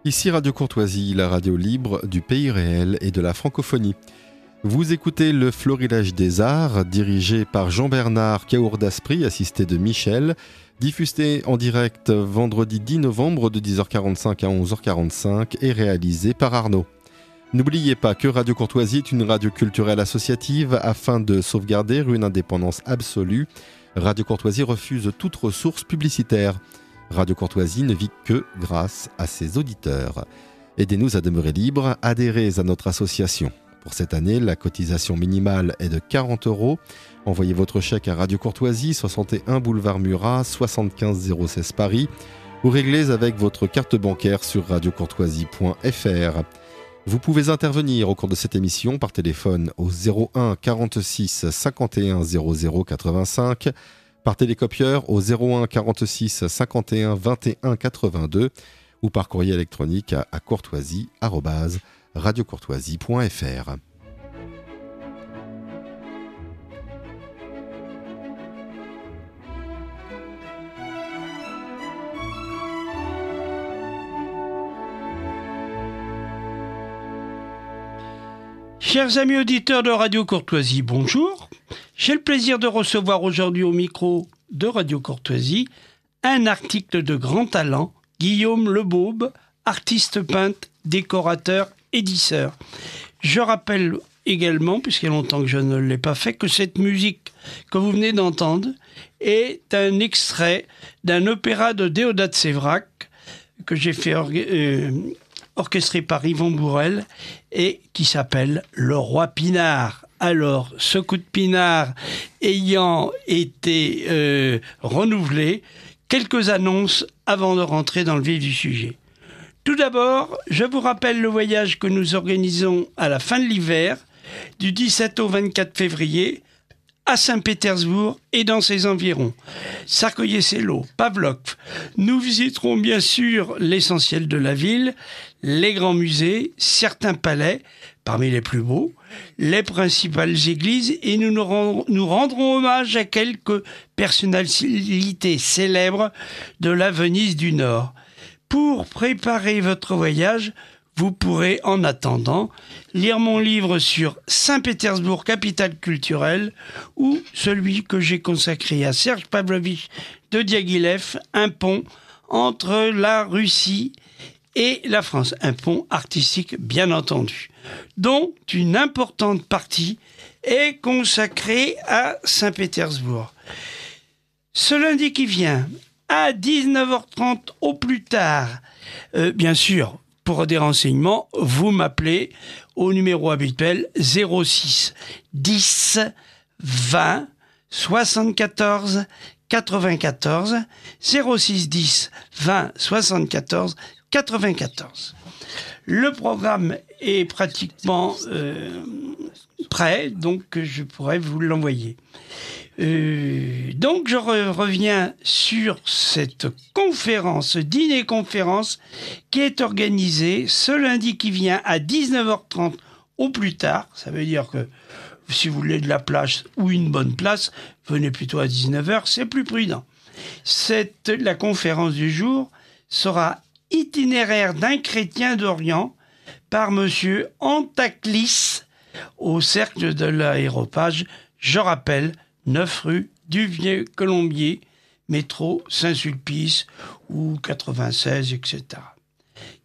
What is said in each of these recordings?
Ici Radio Courtoisie, la radio libre du pays réel et de la francophonie. Vous écoutez le Florilège des Arts, dirigé par Jean-Bernard Caour-Daspry, assisté de Michel, diffusé en direct vendredi 10 novembre de 10h45 à 11h45 et réalisé par Arnaud. N'oubliez pas que Radio Courtoisie est une radio culturelle associative afin de sauvegarder une indépendance absolue. Radio Courtoisie refuse toute ressource publicitaire. Radio Courtoisie ne vit que grâce à ses auditeurs. Aidez-nous à demeurer libres, adhérez à notre association. Pour cette année, la cotisation minimale est de 40 €. Envoyez votre chèque à Radio Courtoisie, 61 boulevard Murat, 75 016 Paris, ou réglez avec votre carte bancaire sur radiocourtoisie.fr. Vous pouvez intervenir au cours de cette émission par téléphone au 01 46 51 00 85, par télécopieur au 01 46 51 21 82 ou par courrier électronique à courtoisie@radiocourtoisie.fr. Chers amis auditeurs de Radio Courtoisie, bonjour. J'ai le plaisir de recevoir aujourd'hui au micro de Radio Courtoisie un article de grand talent, Guillaume Lebaube, artiste peintre, décorateur, éditeur. Je rappelle également, puisqu'il y a longtemps que je ne l'ai pas fait, que cette musique que vous venez d'entendre est un extrait d'un opéra de Déodat Séverac que j'ai fait orchestré par Yvon Bourrel et qui s'appelle Le Roi Pinard. Alors, ce coup de pinard ayant été renouvelé, quelques annonces avant de rentrer dans le vif du sujet. Tout d'abord, je vous rappelle le voyage que nous organisons à la fin de l'hiver, du 17 au 24 février, à Saint-Pétersbourg et dans ses environs. Sarkoïe-Selo, Pavlov. Nous visiterons bien sûr l'essentiel de la ville, les grands musées, certains palais, parmi les plus beaux, les principales églises, et nous rendrons hommage à quelques personnalités célèbres de la Venise du Nord. Pour préparer votre voyage, vous pourrez, en attendant, lire mon livre sur Saint-Pétersbourg, capitale culturelle, ou celui que j'ai consacré à Serge Pavlovitch de Diaghilev, un pont entre la Russie et la France. Un pont artistique, bien entendu, dont une importante partie est consacrée à Saint-Pétersbourg. Ce lundi qui vient, à 19h30 au plus tard, bien sûr, pour des renseignements, vous m'appelez au numéro habituel 06 10 20 74 94 06 10 20 74 94. Le programme est pratiquement prêt, donc je pourrais vous l'envoyer. Donc je reviens sur cette conférence, dîner-conférence, qui est organisée ce lundi qui vient à 19h30 au plus tard. Ça veut dire que si vous voulez de la place ou une bonne place, venez plutôt à 19h, c'est plus prudent. La conférence du jour sera Itinéraire d'un chrétien d'Orient par monsieur Antaklis au cercle de l'aéropage, je rappelle, 9 rue du Vieux Colombier, métro Saint-Sulpice ou 96, etc.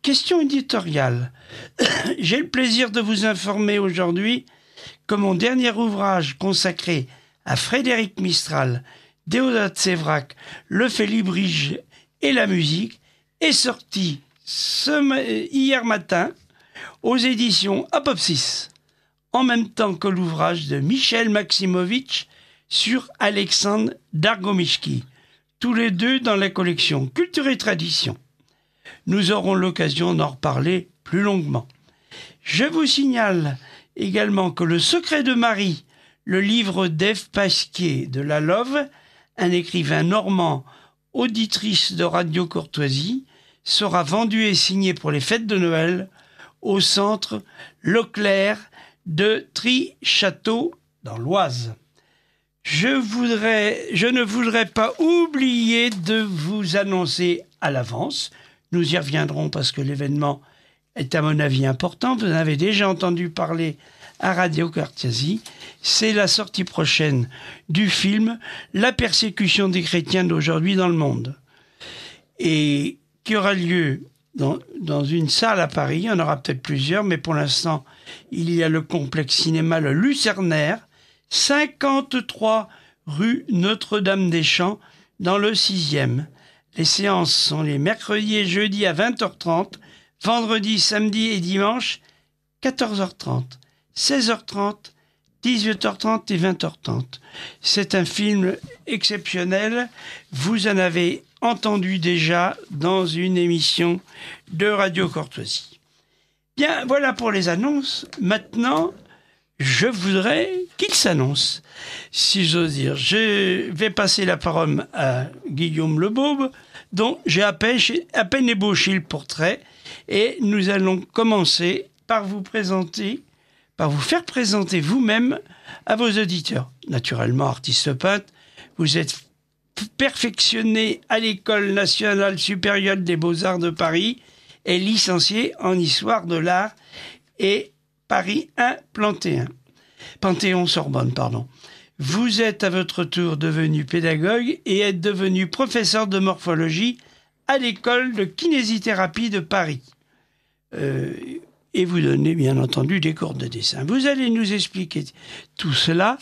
Question éditoriale. J'ai le plaisir de vous informer aujourd'hui que mon dernier ouvrage consacré à Frédéric Mistral, Déodat Séverac, le Félibrige et la musique est sorti hier matin aux éditions Apopsis, en même temps que l'ouvrage de Michel Maximovitch sur Alexandre Dargomishki, tous les deux dans la collection Culture et Tradition. Nous aurons l'occasion d'en reparler plus longuement. Je vous signale également que Le Secret de Marie, le livre d'Ève Pasquier de la Love, un écrivain normand, auditrice de Radio Courtoisie, sera vendu et signé pour les fêtes de Noël au centre Leclerc de Tri-Château dans l'Oise. Je ne voudrais pas oublier de vous annoncer à l'avance Nous y reviendrons parce que l'événement est à mon avis important. Vous en avez déjà entendu parler à Radio Courtoisie. C'est la sortie prochaine du film « La persécution des chrétiens d'aujourd'hui dans le monde » et qui aura lieu dans une salle à Paris. Il y en aura peut-être plusieurs, mais pour l'instant, il y a le complexe cinéma Le Lucernaire, 53 rue Notre-Dame-des-Champs, dans le 6e. Les séances sont les mercredis et jeudis à 20h30, vendredi, samedi et dimanche, 14h30, 16h30, 18h30 et 20h30. C'est un film exceptionnel. Vous en avez entendu déjà dans une émission de Radio Courtoisie. Bien, voilà pour les annonces. Maintenant, je voudrais qu'il s'annonce, si j'ose dire. Je vais passer la parole à Guillaume Lebaube, dont j'ai à peine ébauché le portrait, et nous allons commencer par vous faire présenter vous-même à vos auditeurs. Naturellement, artiste peintre, vous êtes perfectionné à l'École nationale supérieure des beaux-arts de Paris et licencié en histoire de l'art et Paris 1 Panthéon-Sorbonne. Vous êtes à votre tour devenu pédagogue et êtes devenu professeur de morphologie à l'École de kinésithérapie de Paris. Et vous donnez bien entendu des cours de dessin. Vous allez nous expliquer tout cela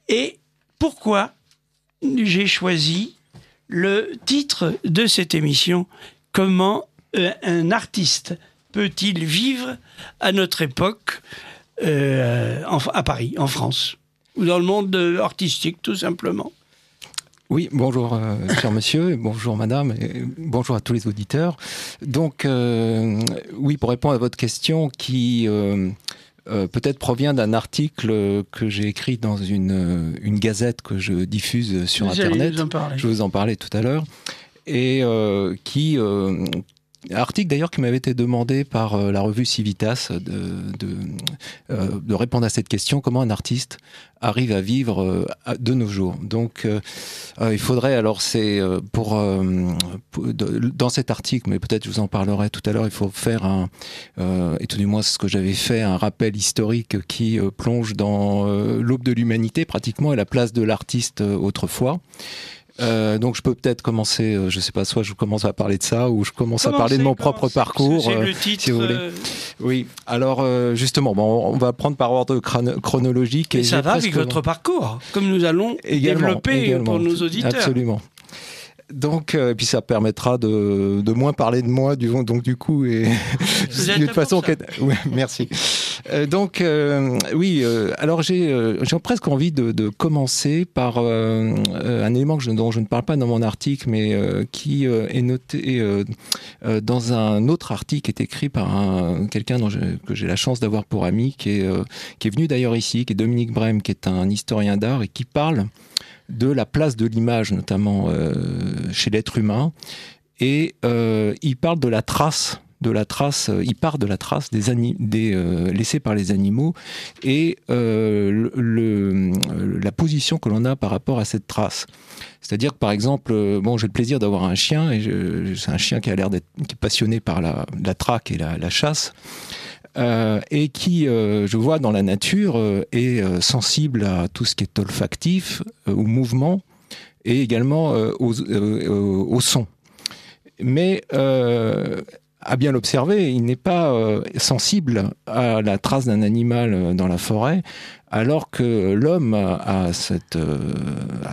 et pourquoi j'ai choisi le titre de cette émission, « Comment un artiste peut-il vivre à notre époque à Paris, en France, ou dans le monde artistique tout simplement ». Oui, bonjour cher monsieur, bonjour madame, et bonjour à tous les auditeurs. Donc, oui, pour répondre à votre question qui peut-être provient d'un article que j'ai écrit dans une gazette que je diffuse sur Internet. Je vais vous en parler tout à l'heure. Et article d'ailleurs qui m'avait été demandé par la revue Civitas de répondre à cette question: comment un artiste arrive à vivre de nos jours. Donc il faudrait, alors c'est dans cet article, mais peut-être je vous en parlerai tout à l'heure, il faut faire et tout du moins c'est ce que j'avais fait, un rappel historique qui plonge dans l'aube de l'humanité pratiquement et la place de l'artiste autrefois. Donc je peux peut-être commencer, je sais pas, soit je commence à parler de ça ou je commence à parler de mon propre parcours. C'est le titre. Si vous voulez. Oui, alors justement, bon, on va prendre par ordre chronologique. Et ça va avec votre parcours, comme nous allons développer pour nos auditeurs. Absolument. Donc, et puis ça permettra de moins parler de moi, donc du coup, et d'une façon. Ouais, merci. Donc, oui. Alors, j'ai presque envie de commencer par un élément dont je ne parle pas dans mon article, mais qui est noté dans un autre article qui est écrit par quelqu'un que j'ai la chance d'avoir pour ami, qui est venu d'ailleurs ici, qui est Dominique Brem, qui est un historien d'art et qui parle de la place de l'image, notamment chez l'être humain, et il parle de la trace, il part de la trace laissée par les animaux et la position que l'on a par rapport à cette trace. C'est-à-dire que par exemple, j'ai le plaisir d'avoir un chien, et c'est un chien qui a l'air qui est passionné par la traque et la chasse. Et qui, je vois dans la nature, est sensible à tout ce qui est olfactif, au mouvement, et également au son. Mais à bien l'observer, il n'est pas sensible à la trace d'un animal dans la forêt, alors que l'homme à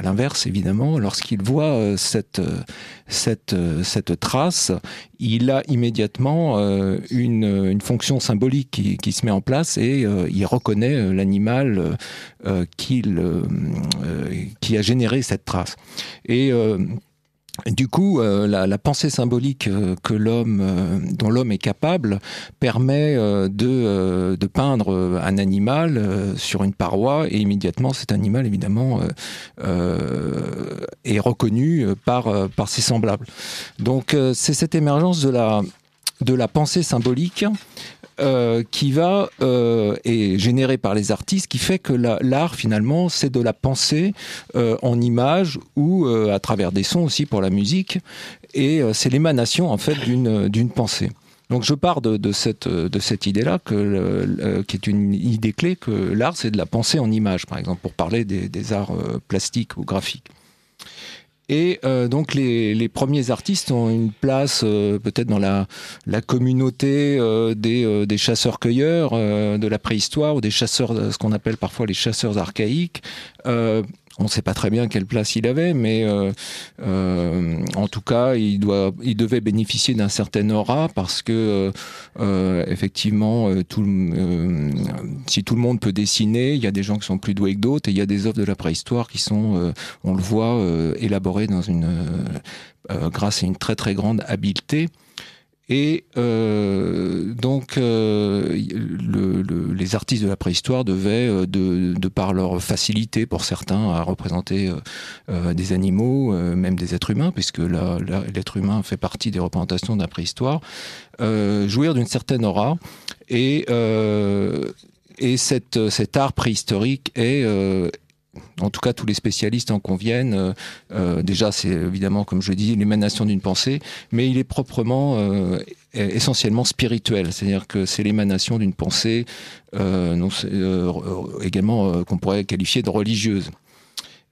l'inverse, évidemment, lorsqu'il voit cette trace, il a immédiatement une fonction symbolique qui se met en place et il reconnaît l'animal qui a généré cette trace. Et du coup, la pensée symbolique dont l'homme est capable permet de peindre un animal sur une paroi, et immédiatement cet animal évidemment est reconnu par ses semblables. Donc c'est cette émergence de la pensée symbolique est généré par les artistes, qui fait que l'art finalement c'est de la pensée en images ou à travers des sons aussi pour la musique, et c'est l'émanation en fait d'une pensée. Donc je pars de cette idée-là qui est une idée clé, que l'art c'est de la pensée en images, par exemple, pour parler des arts plastiques ou graphiques. Et donc les premiers artistes ont une place peut-être dans la communauté des chasseurs-cueilleurs de la préhistoire, ou des chasseurs, ce qu'on appelle parfois les chasseurs archaïques. On ne sait pas très bien quelle place il avait, mais en tout cas, il devait bénéficier d'un certain aura, parce que effectivement, si tout le monde peut dessiner, il y a des gens qui sont plus doués que d'autres, et il y a des œuvres de la préhistoire qui sont, on le voit, élaborées grâce à une très très grande habileté. Et donc les artistes de la préhistoire devaient, de par leur facilité pour certains à représenter des animaux, même des êtres humains, puisque l'être humain fait partie des représentations de la préhistoire, jouir d'une certaine aura. Et cet art préhistorique est... en tout cas, tous les spécialistes en conviennent. Déjà, c'est évidemment, comme je dis, l'émanation d'une pensée, mais il est proprement, essentiellement spirituel. C'est-à-dire que c'est l'émanation d'une pensée, également qu'on pourrait qualifier de religieuse.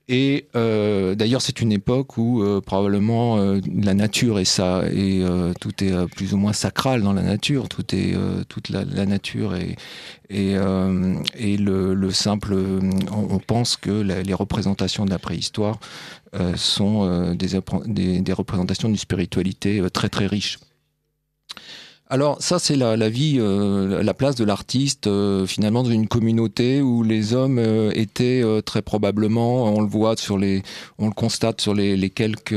Et d'ailleurs, c'est une époque où probablement la nature et tout est plus ou moins sacral dans la nature. Toute la nature et le simple. On pense que les représentations de la préhistoire sont des représentations d'une spiritualité très très riche. Alors ça, c'est la vie, la place de l'artiste finalement dans une communauté où les hommes étaient très probablement, on le constate sur les quelques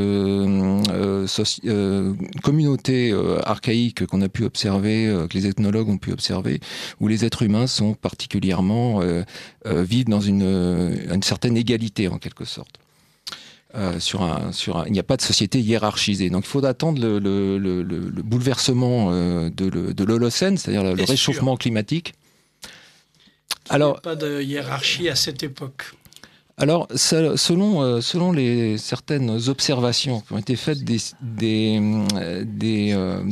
communautés archaïques qu'on a pu observer, que les ethnologues ont pu observer, où les êtres humains sont particulièrement vivent dans une certaine égalité en quelque sorte. Il n'y a pas de société hiérarchisée. Donc il faut attendre le bouleversement de l'Holocène, c'est-à-dire le réchauffement climatique. Alors, il n'y a pas de hiérarchie à cette époque. Alors, selon certaines observations qui ont été faites des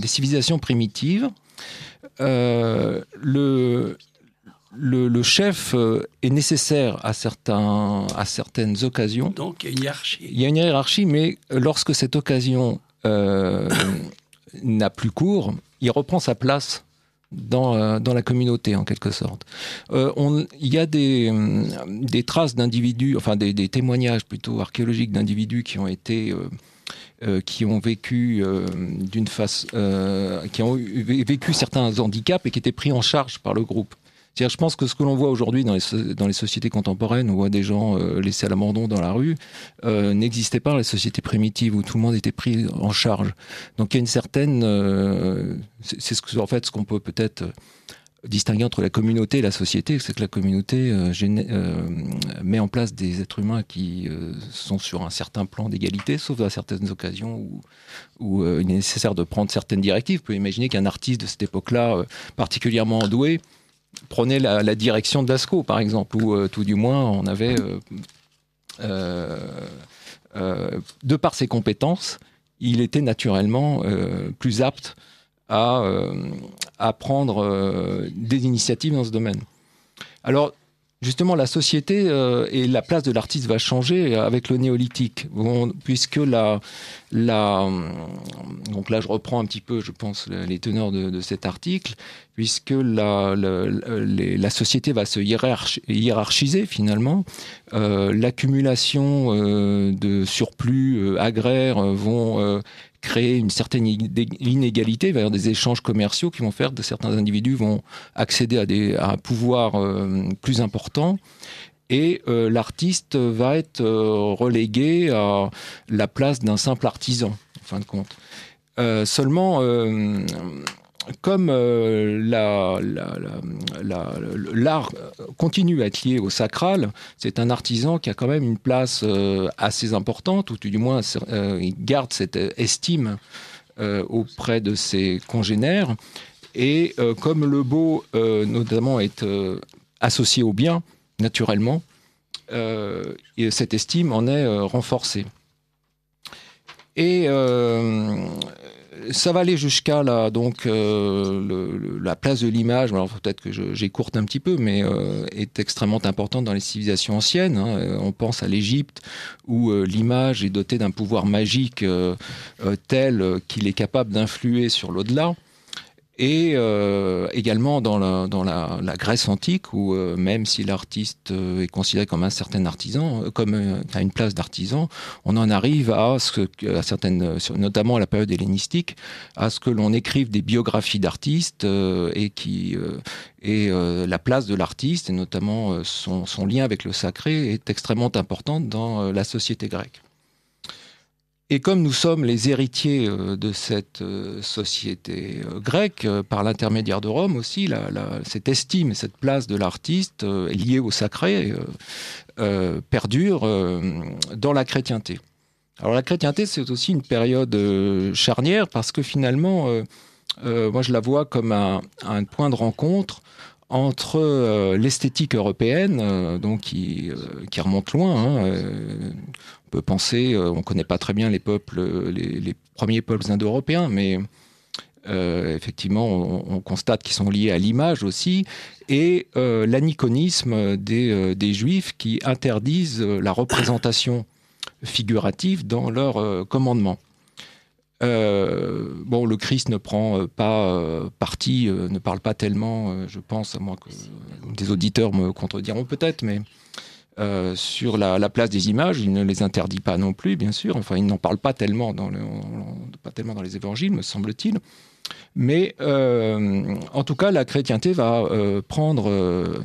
civilisations primitives, le chef est nécessaire à certaines occasions. Donc il y a une hiérarchie. Il y a une hiérarchie, mais lorsque cette occasion n'a plus cours, il reprend sa place dans la communauté, en quelque sorte. Il y a des traces d'individus, enfin des témoignages plutôt archéologiques d'individus qui ont été... qui ont vécu qui ont vécu certains handicaps et qui étaient pris en charge par le groupe. C'est-à-dire, je pense que ce que l'on voit aujourd'hui dans les sociétés contemporaines, on voit des gens laissés à l'abandon dans la rue, n'existait pas dans les sociétés primitives où tout le monde était pris en charge. Donc il y a une certaine... c'est ce qu'on peut peut-être distinguer entre la communauté et la société, c'est que la communauté met en place des êtres humains qui sont sur un certain plan d'égalité, sauf à certaines occasions où il est nécessaire de prendre certaines directives. Vous pouvez imaginer qu'un artiste de cette époque-là, particulièrement doué, prenait la direction de Lascaux, par exemple, où tout du moins on avait, de par ses compétences, il était naturellement plus apte à prendre des initiatives dans ce domaine. Alors, justement, la société et la place de l'artiste va changer avec le néolithique, puisque donc là je reprends un petit peu, je pense, les teneurs de cet article, puisque la société va se hiérarchiser finalement. L'accumulation de surplus agraires vont créer une certaine inégalité, il va y avoir des échanges commerciaux qui vont faire que certains individus vont accéder à un pouvoir plus important, et l'artiste va être relégué à la place d'un simple artisan, en fin de compte. Seulement, comme l'art continue à être lié au sacral, c'est un artisan qui a quand même une place assez importante, ou tout du moins il garde cette estime auprès de ses congénères. Et comme le beau, notamment, est associé au bien, naturellement, et cette estime en est renforcée. Et ça va aller jusqu'à la place de l'image. Alors peut-être que j'écourte un petit peu, mais est extrêmement importante dans les civilisations anciennes. On pense à l'Égypte, où l'image est dotée d'un pouvoir magique tel qu'il est capable d'influer sur l'au-delà. Et également dans la Grèce antique, où même si l'artiste est considéré comme un certain artisan, comme a une place d'artisan, on en arrive à certaines, notamment à la période hellénistique, à ce que l'on écrive des biographies d'artistes et la place de l'artiste, et notamment son lien avec le sacré, est extrêmement importante dans la société grecque. Et comme nous sommes les héritiers de cette société grecque, par l'intermédiaire de Rome aussi, cette estime et cette place de l'artiste liée au sacré perdure dans la chrétienté. Alors la chrétienté, c'est aussi une période charnière, parce que finalement, moi je la vois comme un point de rencontre entre l'esthétique européenne, donc qui remonte loin. On peut penser, on ne connaît pas très bien les premiers peuples indo-européens, mais effectivement, on constate qu'ils sont liés à l'image aussi, et l'aniconisme des Juifs qui interdisent la représentation figurative dans leurs commandements. Le Christ ne prend pas parti, ne parle pas tellement, je pense, à moins que des auditeurs me contrediront peut-être, mais sur la place des images, il ne les interdit pas non plus, bien sûr. Enfin, il n'en parle pas tellement dans les évangiles, me semble-t-il. Mais en tout cas, la chrétienté va prendre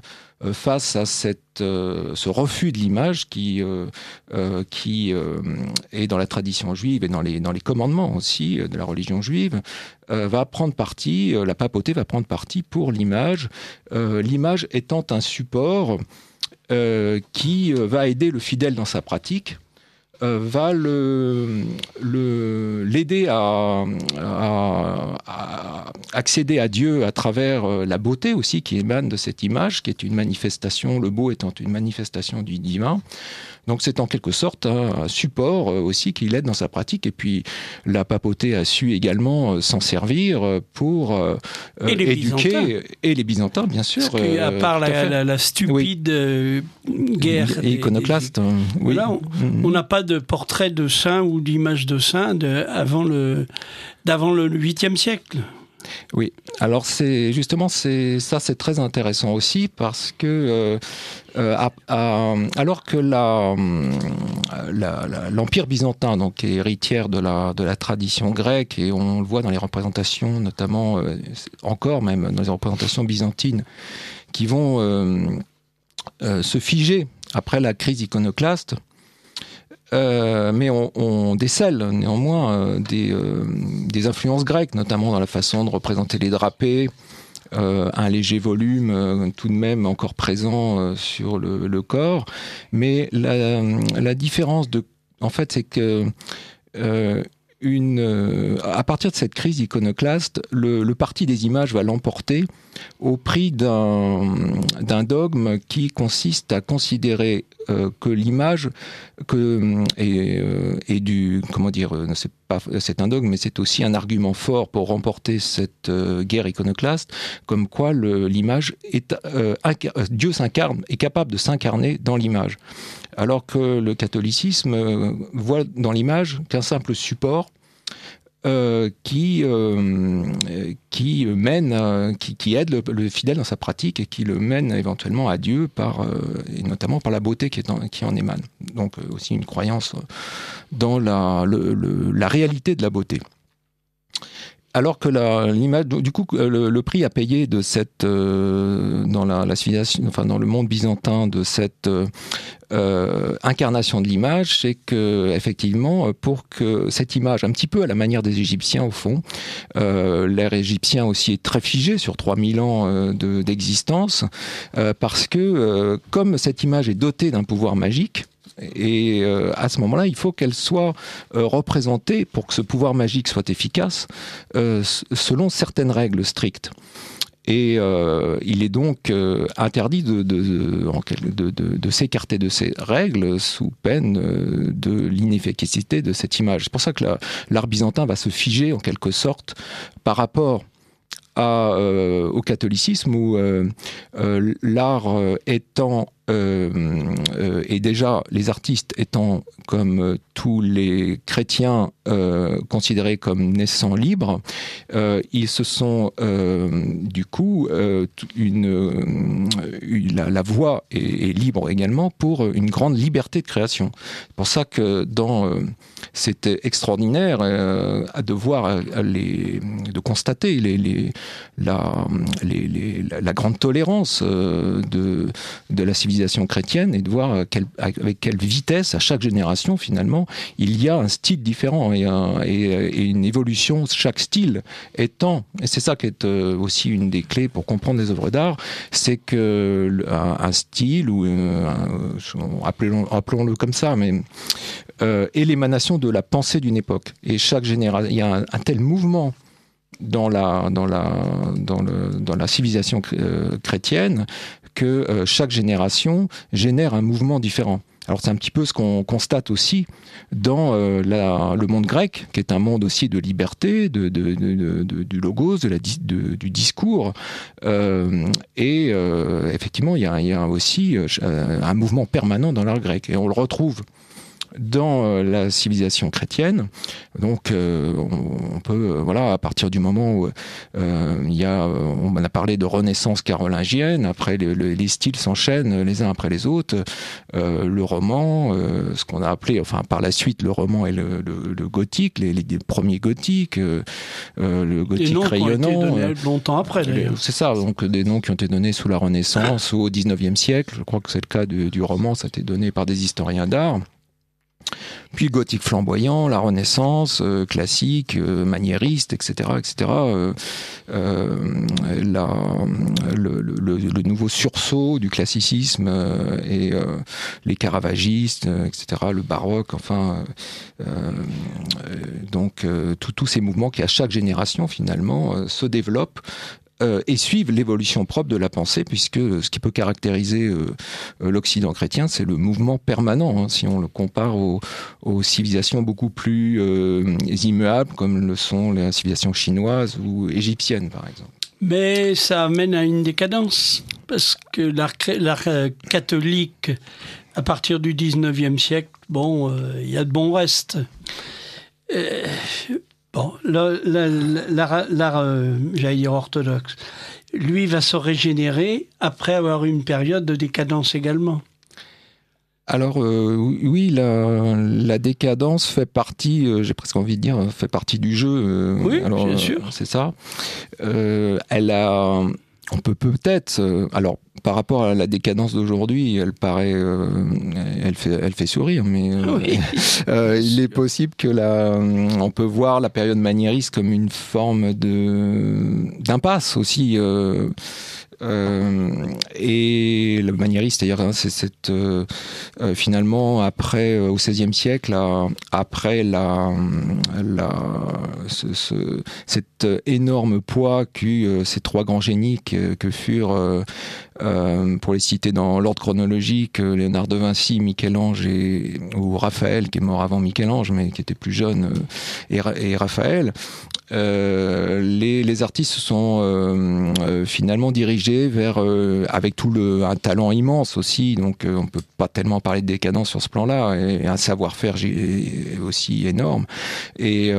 face à ce refus de l'image qui est dans la tradition juive et dans les commandements aussi de la religion juive, va prendre parti, la papauté va prendre parti pour l'image, l'image étant un support qui va aider le fidèle dans sa pratique, va l'aider à accéder à Dieu à travers la beauté aussi qui émane de cette image, qui est une manifestation, le beau étant une manifestation du divin. Donc c'est en quelque sorte un support aussi qui l'aide dans sa pratique. Et puis la papauté a su également s'en servir pour éduquer. Et les Byzantins, bien sûr. Parce qu'à part la stupide guerre iconoclaste, oui. Voilà, on n'a pas de portrait de saint ou d'image de saint d'avant le 8e siècle. Oui, alors c'est très intéressant aussi, parce que alors que l'Empire byzantin donc est héritière de la tradition grecque, et on le voit dans les représentations, notamment encore même dans les représentations byzantines, qui vont se figer après la crise iconoclaste. Mais on décèle néanmoins des influences grecques, notamment dans la façon de représenter les drapés, un léger volume tout de même encore présent sur le corps. Mais la différence, en fait, c'est que à partir de cette crise iconoclaste, le parti des images va l'emporter au prix d'un dogme qui consiste à considérer que l'image c'est un dogme, mais c'est aussi un argument fort pour remporter cette guerre iconoclaste, comme quoi l'image Dieu s'incarne, est capable de s'incarner dans l'image, alors que le catholicisme voit dans l'image qu'un simple support qui aide le fidèle dans sa pratique, et qui le mène éventuellement à Dieu et notamment par la beauté qui en émane. Donc aussi une croyance dans la réalité de la beauté. Alors que l'image, du coup, le prix à payer de cette dans la civilisation, enfin dans le monde byzantin, de cette incarnation de l'image, c'est que effectivement, pour que cette image, un petit peu à la manière des Égyptiens au fond, l'ère égyptien aussi est très figée sur 3000 ans d'existence, parce que comme cette image est dotée d'un pouvoir magique, Et à ce moment-là, il faut qu'elle soit représentée, pour que ce pouvoir magique soit efficace, selon certaines règles strictes. Et il est donc interdit de s'écarter de ces règles sous peine de l'inefficacité de cette image. C'est pour ça que l'art byzantin va se figer en quelque sorte par rapport au catholicisme, où l'art étant et déjà les artistes étant, comme tous les chrétiens, considérés comme naissant libres, ils se sont du coup la voie est libre également pour une grande liberté de création. C'est pour ça que c'était extraordinaire de voir de constater la grande tolérance de la civilisation chrétienne, et de voir avec quelle vitesse, à chaque génération, finalement, il y a un style différent et une évolution, chaque style étant, et c'est ça qui est aussi une des clés pour comprendre les œuvres d'art, c'est que un style, ou appelons-le comme ça, mais est l'émanation de la pensée d'une époque. Et chaque génération, il y a un tel mouvement dans la civilisation chrétienne, que chaque génération génère un mouvement différent. Alors c'est un petit peu ce qu'on constate aussi dans le monde grec, qui est un monde aussi de liberté, du logos, du discours. Et effectivement, il y a aussi un mouvement permanent dans l'art grec. Et on le retrouve dans la civilisation chrétienne. Donc on peut, à partir du moment où on a parlé de renaissance carolingienne, après les styles s'enchaînent les uns après les autres, le roman, ce qu'on a appelé, par la suite, le roman et le gothique, les premiers gothiques, le gothique rayonnant. Des noms qui ont été donnés longtemps après, d'ailleurs. C'est ça, donc des noms qui ont été donnés sous la Renaissance ou au 19e siècle. Je crois que c'est le cas du roman, ça a été donné par des historiens d'art. Puis le gothique flamboyant, la Renaissance, classique, maniériste, etc., etc. Le nouveau sursaut du classicisme et les caravagistes, etc., le baroque, donc tous ces mouvements qui, à chaque génération, finalement, se développent et suivent l'évolution propre de la pensée, puisque ce qui peut caractériser l'Occident chrétien, c'est le mouvement permanent, si on le compare aux civilisations beaucoup plus immuables, comme le sont les civilisations chinoises ou égyptiennes, par exemple. Mais ça amène à une décadence, parce que l'art catholique, à partir du 19e siècle, il y a de bons restes. L'art, j'allais dire orthodoxe, lui va se régénérer après avoir eu une période de décadence également. Alors oui, la décadence fait partie, j'ai presque envie de dire, fait partie du jeu. Oui, bien sûr. C'est ça. On peut peut-être, alors par rapport à la décadence d'aujourd'hui, elle paraît, elle fait sourire, mais oui, il est possible que on peut voir la période maniériste comme une forme d'impasse aussi. Et le maniériste, c'est-à-dire c'est finalement après au XVIe siècle, après cet énorme poids qu'eut ces trois grands génies que furent, pour les citer dans l'ordre chronologique, Léonard de Vinci, Michel-Ange ou Raphaël, qui est mort avant Michel-Ange mais qui était plus jeune, et Raphaël. Les artistes se sont finalement dirigés vers, avec un talent immense aussi, donc on peut pas tellement parler de décadence sur ce plan-là, et un savoir-faire aussi énorme, et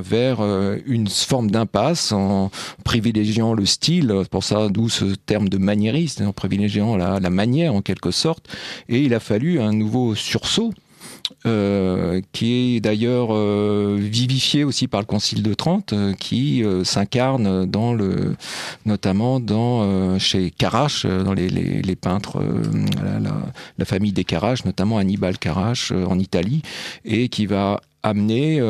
vers une forme d'impasse en privilégiant le style, pour ça d'où ce terme de maniériste, en privilégiant la manière en quelque sorte, et il a fallu un nouveau sursaut. Qui est d'ailleurs vivifié aussi par le Concile de Trente, qui s'incarne notamment chez Carrache, dans les peintres, la famille des Carrache, notamment Annibale Carrache en Italie, et qui va amener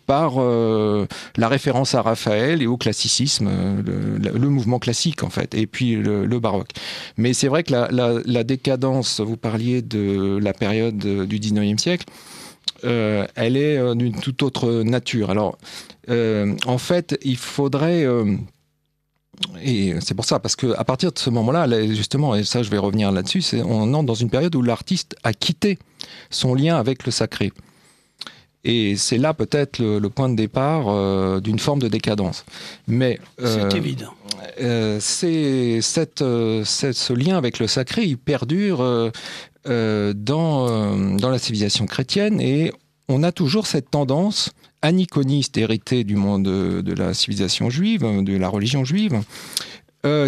par la référence à Raphaël et au classicisme, le mouvement classique en fait, et puis le baroque. Mais c'est vrai que la décadence, vous parliez de la période du 19e siècle, elle est d'une toute autre nature. Alors, en fait, il faudrait... et c'est pour ça, parce qu'à partir de ce moment-là, justement, et ça je vais revenir là-dessus, on entre dans une période où l'artiste a quitté son lien avec le sacré. Et c'est là peut-être le point de départ d'une forme de décadence. Mais c'est évident. Ce lien avec le sacré, il perdure dans la civilisation chrétienne, et on a toujours cette tendance aniconiste héritée du monde de la civilisation juive, de la religion juive,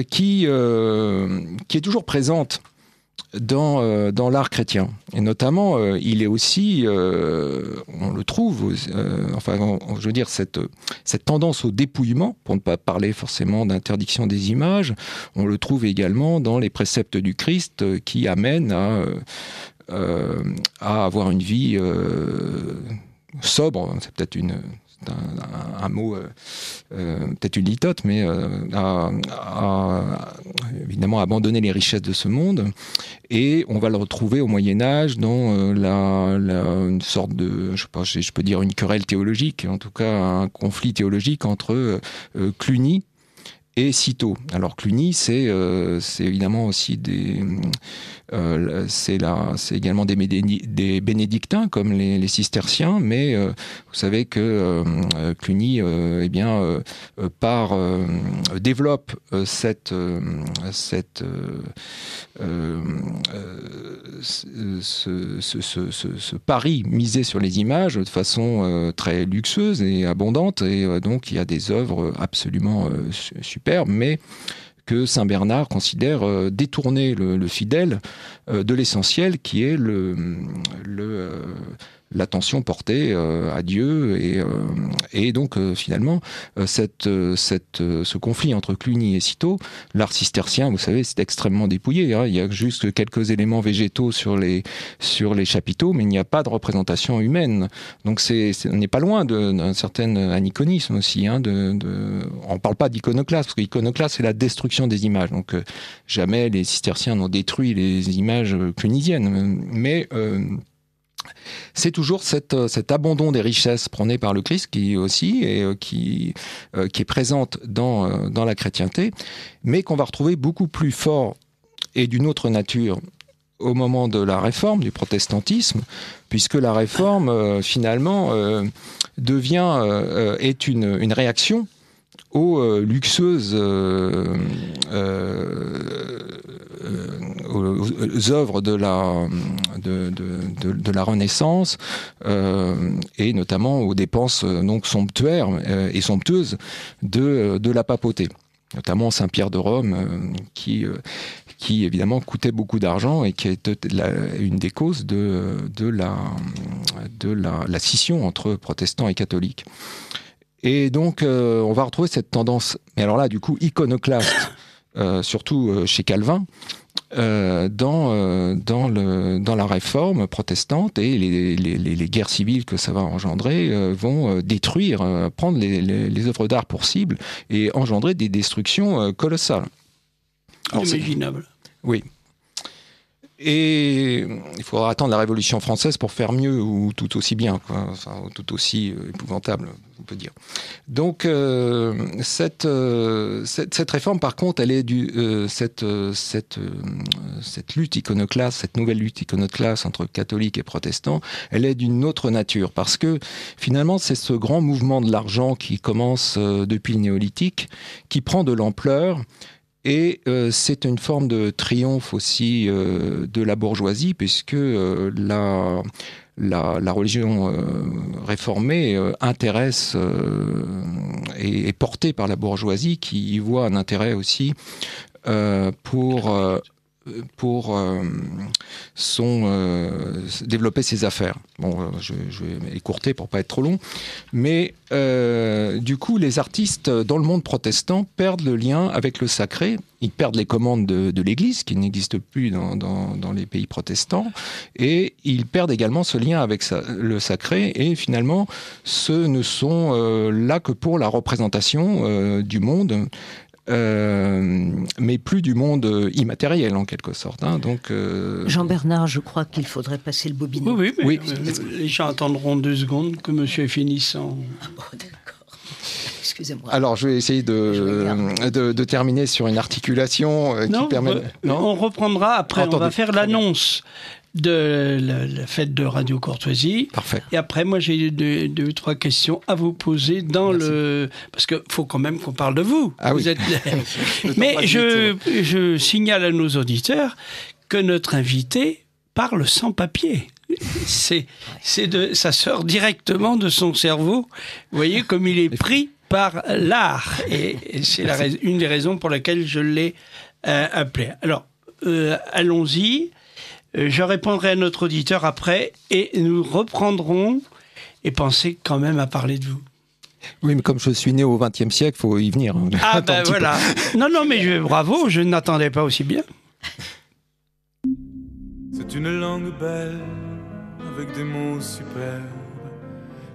qui est toujours présente dans l'art chrétien. Et notamment, il est aussi, on le trouve, je veux dire, cette tendance au dépouillement, pour ne pas parler forcément d'interdiction des images, on le trouve également dans les préceptes du Christ qui amènent à avoir une vie sobre. C'est peut-être un mot, peut-être une litote, mais évidemment abandonner les richesses de ce monde. Et on va le retrouver au Moyen-Âge dans une sorte de, je sais pas, je peux dire une querelle théologique, en tout cas un conflit théologique entre Cluny et Cîteaux. Alors Cluny, c'est évidemment aussi c'est également des bénédictins comme les cisterciens, mais vous savez que Cluny développe ce pari misé sur les images de façon très luxueuse et abondante, et donc il y a des œuvres absolument superbes, mais que Saint Bernard considère détourner le fidèle de l'essentiel, qui est l'attention portée à Dieu, et donc finalement ce conflit entre Cluny et Cîteaux, l'art cistercien, vous savez, c'est extrêmement dépouillé, hein. Il y a juste quelques éléments végétaux sur les chapiteaux, mais il n'y a pas de représentation humaine. Donc on n'est pas loin d'un certain aniconisme aussi, hein, on ne parle pas d'iconoclaste, parce qu'iconoclaste, c'est la destruction des images. Donc jamais les cisterciens n'ont détruit les images clunisiennes, mais c'est toujours cet abandon des richesses prônées par le Christ qui est présente dans la chrétienté, mais qu'on va retrouver beaucoup plus fort et d'une autre nature au moment de la Réforme, du protestantisme, puisque la Réforme finalement est une réaction aux luxueuses aux œuvres de la Renaissance, et notamment aux dépenses donc somptuaires et somptueuses de la papauté, notamment Saint-Pierre de Rome, qui évidemment coûtait beaucoup d'argent et qui était une des causes de la scission entre protestants et catholiques. Et donc, on va retrouver cette tendance, mais alors là, du coup, iconoclaste, surtout chez Calvin, dans la Réforme protestante, et les guerres civiles que ça va engendrer vont détruire, prendre les œuvres d'art pour cible et engendrer des destructions colossales. Inimaginable. Oui. Et il faudra attendre la Révolution française pour faire mieux, ou tout aussi bien, quoi. Enfin, tout aussi épouvantable, on peut dire. Donc cette réforme, par contre, elle est cette lutte iconoclaste, cette nouvelle lutte iconoclaste entre catholiques et protestants, elle est d'une autre nature, parce que finalement c'est ce grand mouvement de l'argent qui commence depuis le néolithique, qui prend de l'ampleur. Et c'est une forme de triomphe aussi de la bourgeoisie, puisque la religion réformée intéresse et est portée par la bourgeoisie, qui y voit un intérêt aussi pour pour développer ses affaires. Bon, je vais écourter pour pas être trop long, mais du coup, les artistes dans le monde protestant perdent le lien avec le sacré. Ils perdent les commandes de l'Église, qui n'existe plus dans les pays protestants, et ils perdent également ce lien avec le sacré, et finalement, ce ne sont là que pour la représentation du monde, mais plus du monde immatériel en quelque sorte. Hein. Donc, Jean-Bernard, je crois qu'il faudrait passer le bobinet. Oui. Les gens attendront 2 secondes que monsieur finisse. Ah bon, d'accord. Excusez-moi. Alors, je vais essayer de terminer sur une articulation qui permet... On reprendra après. On va faire l'annonce de la fête de Radio Courtoisie. Parfait. Et après, moi, j'ai 2 ou 3 questions à vous poser parce qu'il faut quand même qu'on parle de vous. Ah vous oui. êtes... Mais je signale à nos auditeurs que notre invité parle sans papier. Ça sort directement de son cerveau. Vous voyez comme il est pris par l'art. Et c'est une des raisons pour laquelle je l'ai appelé. Alors, allons-y. Je répondrai à notre auditeur après et nous reprendrons et pensez quand même à parler de vous. Oui, mais comme je suis né au XXe siècle, il faut y venir. Ah ben voilà. Non, mais bravo, je n'attendais pas aussi bien. C'est une langue belle, avec des mots superbes,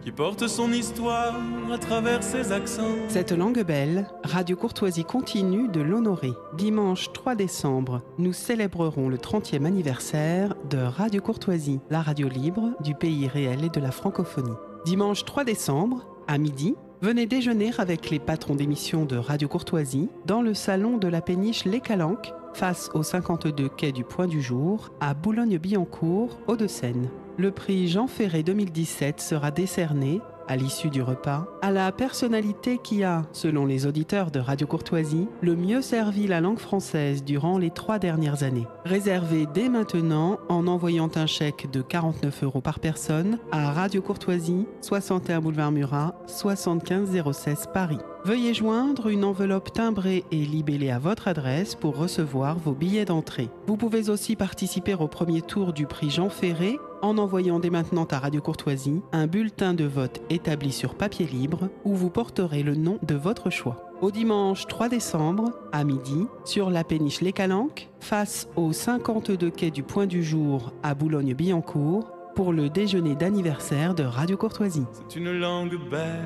qui porte son histoire à travers ses accents. Cette langue belle, Radio Courtoisie continue de l'honorer. Dimanche 3 décembre, nous célébrerons le 30e anniversaire de Radio Courtoisie, la radio libre du pays réel et de la francophonie. Dimanche 3 décembre, à midi, venez déjeuner avec les patrons d'émissions de Radio Courtoisie dans le salon de la péniche Les Calanques, face au 52 quai du Point du Jour, à Boulogne-Billancourt, Hauts-de-Seine. Le prix Jean Ferré 2017 sera décerné, à l'issue du repas, à la personnalité qui a, selon les auditeurs de Radio Courtoisie, le mieux servi la langue française durant les 3 dernières années. Réservez dès maintenant en envoyant un chèque de 49 € par personne à Radio Courtoisie, 61 boulevard Murat, 75 016 Paris. Veuillez joindre une enveloppe timbrée et libellée à votre adresse pour recevoir vos billets d'entrée. Vous pouvez aussi participer au premier tour du prix Jean Ferré en envoyant dès maintenant à Radio Courtoisie un bulletin de vote établi sur papier libre où vous porterez le nom de votre choix. Au dimanche 3 décembre, à midi, sur la péniche Les Calanques, face au 52 quai du Point du Jour à Boulogne-Billancourt, pour le déjeuner d'anniversaire de Radio Courtoisie. C'est une langue belle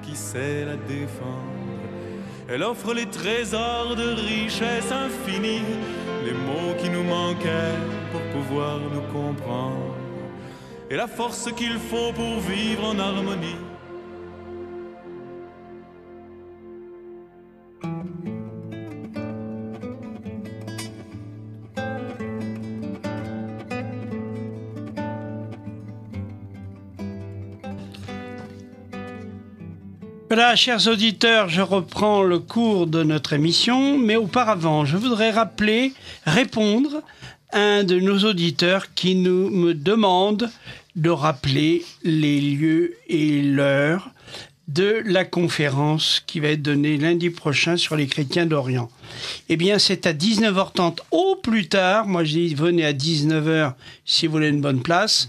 qui sait la défendre. Elle offre les trésors de richesse infinie, les mots qui nous manquaient pour pouvoir nous comprendre, et la force qu'il faut pour vivre en harmonie. Voilà, chers auditeurs, je reprends le cours de notre émission, mais auparavant, je voudrais répondre à un de nos auditeurs qui me demande de rappeler les lieux et l'heure de la conférence qui va être donnée lundi prochain sur les chrétiens d'Orient. Eh bien, c'est à 19h30 au plus tard. Moi, je dis, venez à 19h si vous voulez une bonne place.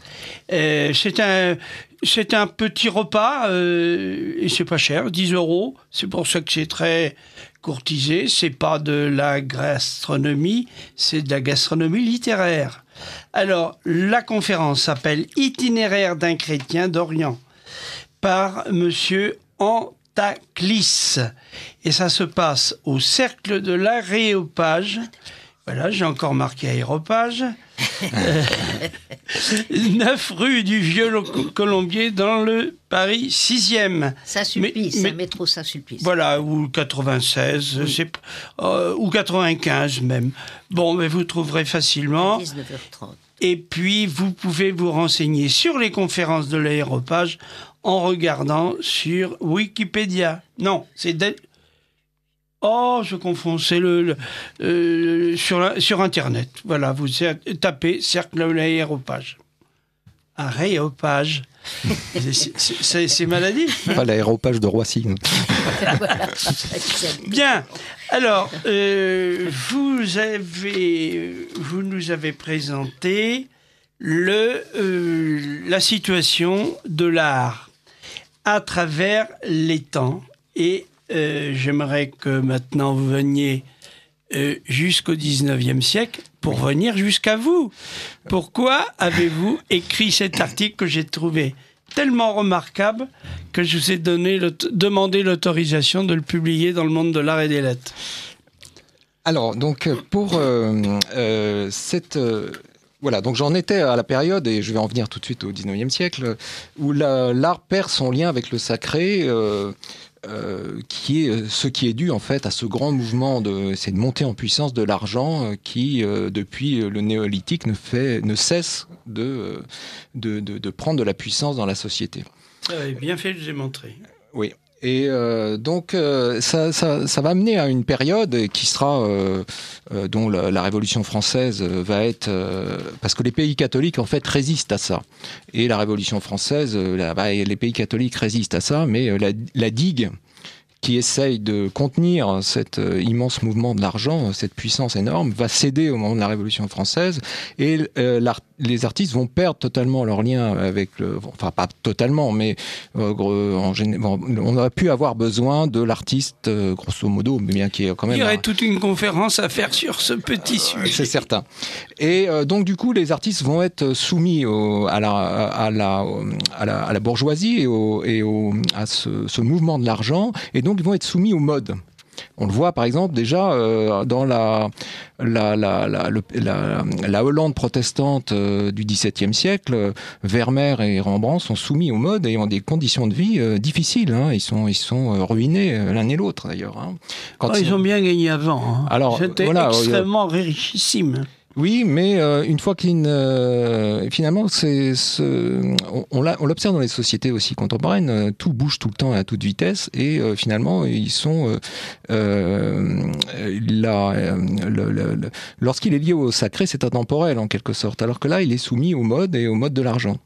C'est un petit repas et c'est pas cher, 10 €. C'est pour ça que c'est très courtisé. C'est pas de la gastronomie, c'est de la gastronomie littéraire. Alors, la conférence s'appelle « Itinéraire d'un chrétien d'Orient » par Monsieur Antaklis. Et ça se passe au Cercle de l'Aréopage. Voilà, j'ai encore marqué Aéropage. 9 rue du Vieux-Colombier dans le Paris 6e. Saint-Sulpice, métro Saint-Sulpice. Voilà, ou 96, oui. Ou 95 même. Bon, mais vous trouverez facilement. 19h30. Et puis, vous pouvez vous renseigner sur les conférences de l'Aéropage en regardant sur Wikipédia. Non, c'est... Oh, je confonds, c'est sur Internet. Voilà, vous tapez Cercle de l'Aéropage. Aréopage. C'est maladif. Hein. Pas l'aéropage de Roissy. Voilà. Bien. Alors, vous nous avez présenté la situation de l'art à travers les temps. Et j'aimerais que maintenant vous veniez jusqu'au 19e siècle pour venir jusqu'à vous. Pourquoi avez-vous écrit cet article que j'ai trouvé tellement remarquable que je vous ai demandé l'autorisation de le publier dans le Monde de l'art et des lettres? Alors, donc, pour cette... voilà, donc j'en étais à la période, et je vais en venir tout de suite au 19e siècle, où l'art perd son lien avec le sacré, qui est ce qui est dû en fait à ce grand mouvement c'est une montée en puissance de l'argent qui depuis le néolithique ne cesse de prendre de la puissance dans la société. Bien fait, je l'ai montré. Oui. Et donc ça va amener à une période qui sera dont la Révolution française va être parce que les pays catholiques en fait résistent à ça, et la Révolution française les pays catholiques résistent à ça, mais la digue qui essaye de contenir cet immense mouvement de l'argent, cette puissance énorme, va céder au moment de la Révolution française, et les artistes vont perdre totalement leur lien avec enfin pas totalement, mais on aurait pu avoir besoin de l'artiste, grosso modo, mais bien qu'il y ait quand même... Il y aurait toute une conférence à faire sur ce petit sujet. C'est certain. Et donc du coup, les artistes vont être soumis à la bourgeoisie et à ce mouvement de l'argent, et donc ils vont être soumis aux modes. On le voit par exemple déjà dans la Hollande protestante du XVIIe siècle. Vermeer et Rembrandt sont soumis aux modes et ont des conditions de vie difficiles. Hein. Ils sont ruinés l'un et l'autre d'ailleurs. Hein. Ils ont bien gagné avant. Hein. Alors, c'était extrêmement richissime. Oui, mais une fois finalement, on l'observe dans les sociétés aussi contemporaines, tout bouge tout le temps à toute vitesse, et finalement, ils sont lorsqu'il est lié au sacré, c'est intemporel en quelque sorte, alors que là, il est soumis au mode et au mode de l'argent.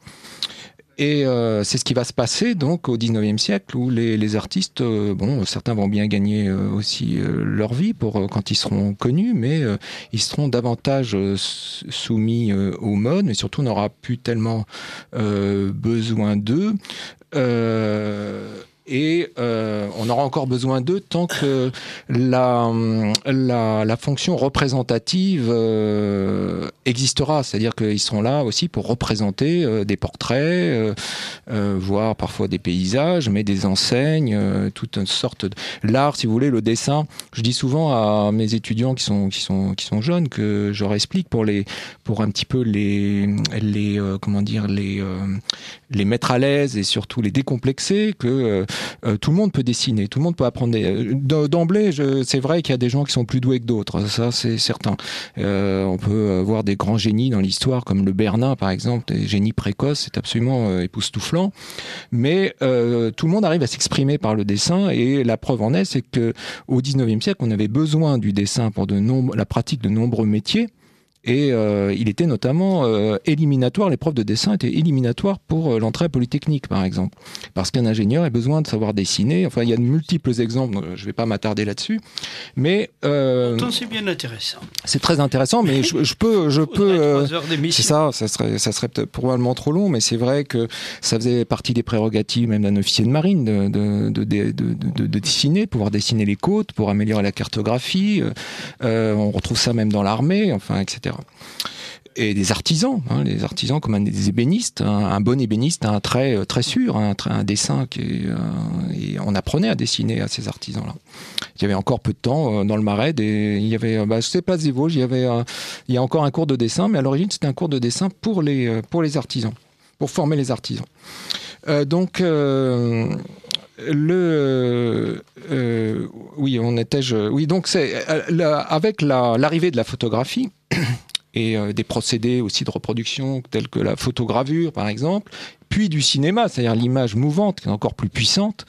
Et c'est ce qui va se passer donc au 19e siècle, où les artistes, certains vont bien gagner aussi leur vie quand ils seront connus, mais ils seront davantage soumis aux modes, mais surtout on n'aura plus tellement besoin d'eux. Et on aura encore besoin d'eux tant que la fonction représentative existera, c'est-à-dire qu'ils seront là aussi pour représenter des portraits, voire parfois des paysages, mais des enseignes, toute une sorte de l'art, si vous voulez, le dessin. Je dis souvent à mes étudiants qui sont jeunes que je leur explique pour un petit peu les mettre à l'aise et surtout les décomplexer que tout le monde peut dessiner, tout le monde peut apprendre. D'emblée, c'est vrai qu'il y a des gens qui sont plus doués que d'autres, ça c'est certain. On peut voir des grands génies dans l'histoire, comme le Bernin par exemple, des génies précoces, c'est absolument époustouflant. Mais tout le monde arrive à s'exprimer par le dessin, et la preuve en est, c'est que au 19e siècle, on avait besoin du dessin pour la pratique de nombreux métiers. Et il était notamment éliminatoire, l'épreuve de dessin était éliminatoire pour l'entrée à Polytechnique, par exemple. Parce qu'un ingénieur a besoin de savoir dessiner. Enfin, il y a de multiples exemples, je ne vais pas m'attarder là-dessus. Mais pourtant, c'est bien intéressant. C'est très intéressant, mais je peux. 3 heures d'émission. C'est ça serait peut-être probablement trop long, mais c'est vrai que ça faisait partie des prérogatives même d'un officier de marine de dessiner, pouvoir dessiner les côtes, pour améliorer la cartographie. On retrouve ça même dans l'armée, enfin, etc. Et des artisans, les artisans comme des ébénistes. Un bon ébéniste a un trait très sûr, un dessin et on apprenait à dessiner à ces artisans-là. Il y avait encore peu de temps dans le Marais, il y avait, c'est Place des Vosges, il y a encore un cours de dessin, mais à l'origine c'était un cours de dessin pour les artisans, pour former les artisans. Donc donc c'est avec l'arrivée de la photographie. et des procédés aussi de reproduction tels que la photogravure par exemple, puis du cinéma, c'est-à-dire l'image mouvante qui est encore plus puissante,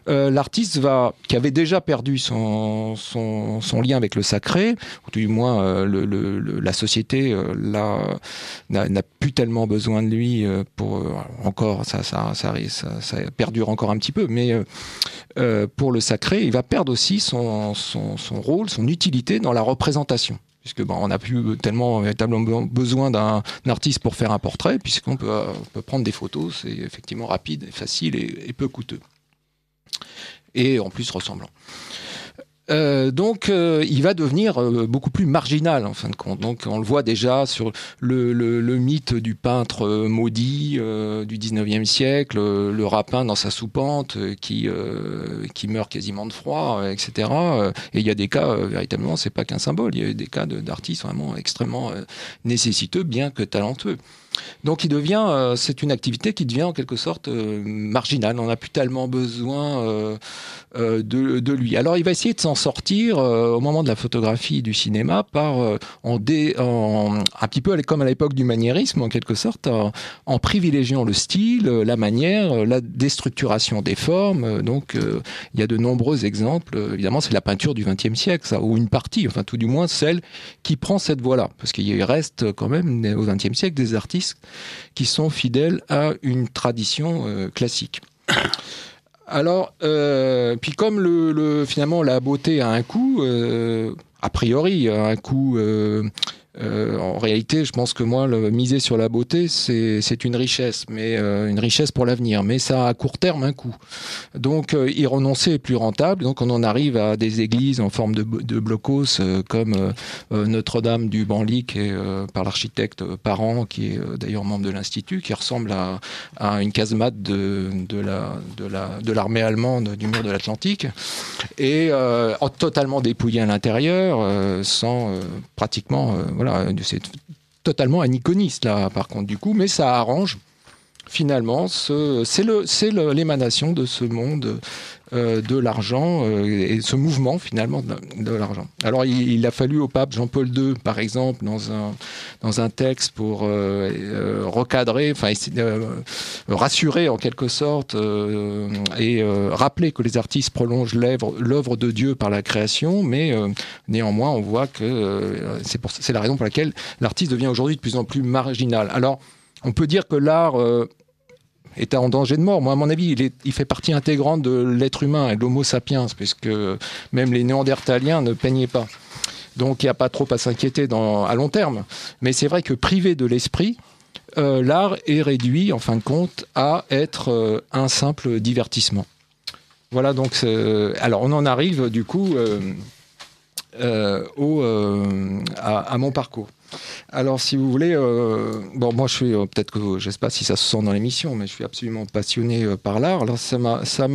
l'artiste qui avait déjà perdu son lien avec le sacré, ou du moins la société n'a plus tellement besoin de lui pour encore ça perdure encore un petit peu, mais pour le sacré, il va perdre aussi son rôle, son utilité dans la représentation. Puisque on n'a plus tellement véritablement besoin d'un artiste pour faire un portrait, puisqu'on peut prendre des photos, c'est effectivement rapide, facile et peu coûteux. Et en plus ressemblant. Donc il va devenir beaucoup plus marginal en fin de compte. Donc on le voit déjà sur le mythe du peintre maudit du 19e siècle, le rapin dans sa soupente qui meurt quasiment de froid, etc. Et il y a des cas, véritablement, c'est pas qu'un symbole, il y a des cas d'artistes vraiment extrêmement nécessiteux, bien que talentueux. Donc c'est une activité qui devient en quelque sorte marginale. On n'a plus tellement besoin de lui. Alors il va essayer de s'en sortir au moment de la photographie et du cinéma par un petit peu comme à l'époque du maniérisme en quelque sorte, en privilégiant le style, la manière, la déstructuration des formes. Donc il y a de nombreux exemples. Évidemment, c'est la peinture du XXe siècle, ça, ou une partie, enfin tout du moins celle qui prend cette voie-là, parce qu'il reste quand même au XXe siècle des artistes qui sont fidèles à une tradition classique. Alors, puis comme finalement la beauté a un coût, a priori a un coût, en réalité, je pense que moi, miser sur la beauté, c'est une richesse, mais une richesse pour l'avenir. Mais ça a à court terme un coût. Donc, y renoncer est plus rentable. Donc, on en arrive à des églises en forme de blocos, comme Notre-Dame du Banly, qui est par l'architecte Parent, qui est d'ailleurs membre de l'Institut, qui ressemble à une casemate de l'armée allemande du mur de l'Atlantique, et totalement dépouillée à l'intérieur, sans pratiquement c'est totalement aniconiste là par contre du coup, mais ça arrange finalement c'est l'émanation de ce monde de l'argent et ce mouvement finalement de l'argent. Alors il a fallu au pape Jean-Paul II par exemple dans un texte pour recadrer, enfin rassurer en quelque sorte et rappeler que les artistes prolongent l'œuvre de Dieu par la création, mais néanmoins on voit que c'est la raison pour laquelle l'artiste devient aujourd'hui de plus en plus marginal. Alors on peut dire que l'art est en danger de mort. Moi, à mon avis, il fait partie intégrante de l'être humain et de l'homo sapiens, puisque même les néandertaliens ne peignaient pas. Donc, il n'y a pas trop à s'inquiéter à long terme. Mais c'est vrai que privé de l'esprit, l'art est réduit, en fin de compte, à être un simple divertissement. Voilà, donc, alors on en arrive, du coup, à mon parcours. Alors, si vous voulez, moi, je suis peut-être que je sais pas si ça se sent dans l'émission, mais je suis absolument passionné par l'art. Alors, ça m'a, ça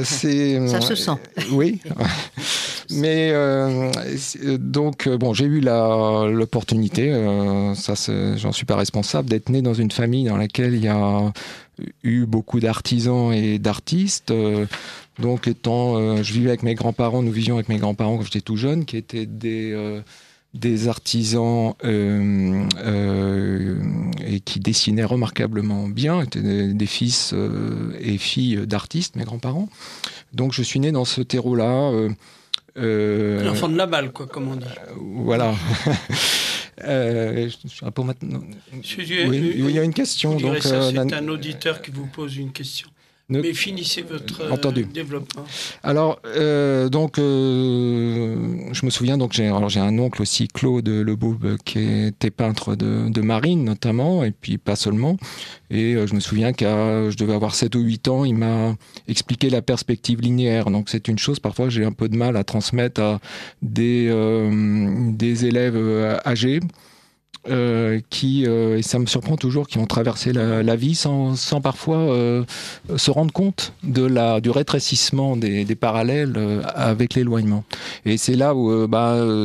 se sent. Oui. Mais donc, j'ai eu l'opportunité, j'en suis pas responsable, d'être né dans une famille dans laquelle il y a eu beaucoup d'artisans et d'artistes. Donc, je vivais avec mes grands-parents, nous vivions avec mes grands-parents quand j'étais tout jeune, qui étaient des artisans et qui dessinaient remarquablement bien, étaient des fils et filles d'artistes, mes grands-parents. Donc, je suis né dans ce terreau-là. L'enfant de la balle, quoi, comme on dit. Voilà. Pour maintenant. Il y a une question. Donc, c'est un auditeur qui vous pose une question. Mais finissez votre développement. Alors, je me souviens, j'ai un oncle aussi, Claude Lebeau, qui était peintre de marine notamment, et puis pas seulement. Et je me souviens je devais avoir 7 ou 8 ans, il m'a expliqué la perspective linéaire. Donc c'est une chose, parfois j'ai un peu de mal à transmettre à des élèves âgés. qui, et ça me surprend toujours, qui ont traversé la vie sans parfois se rendre compte du rétrécissement des parallèles avec l'éloignement. Et c'est là où,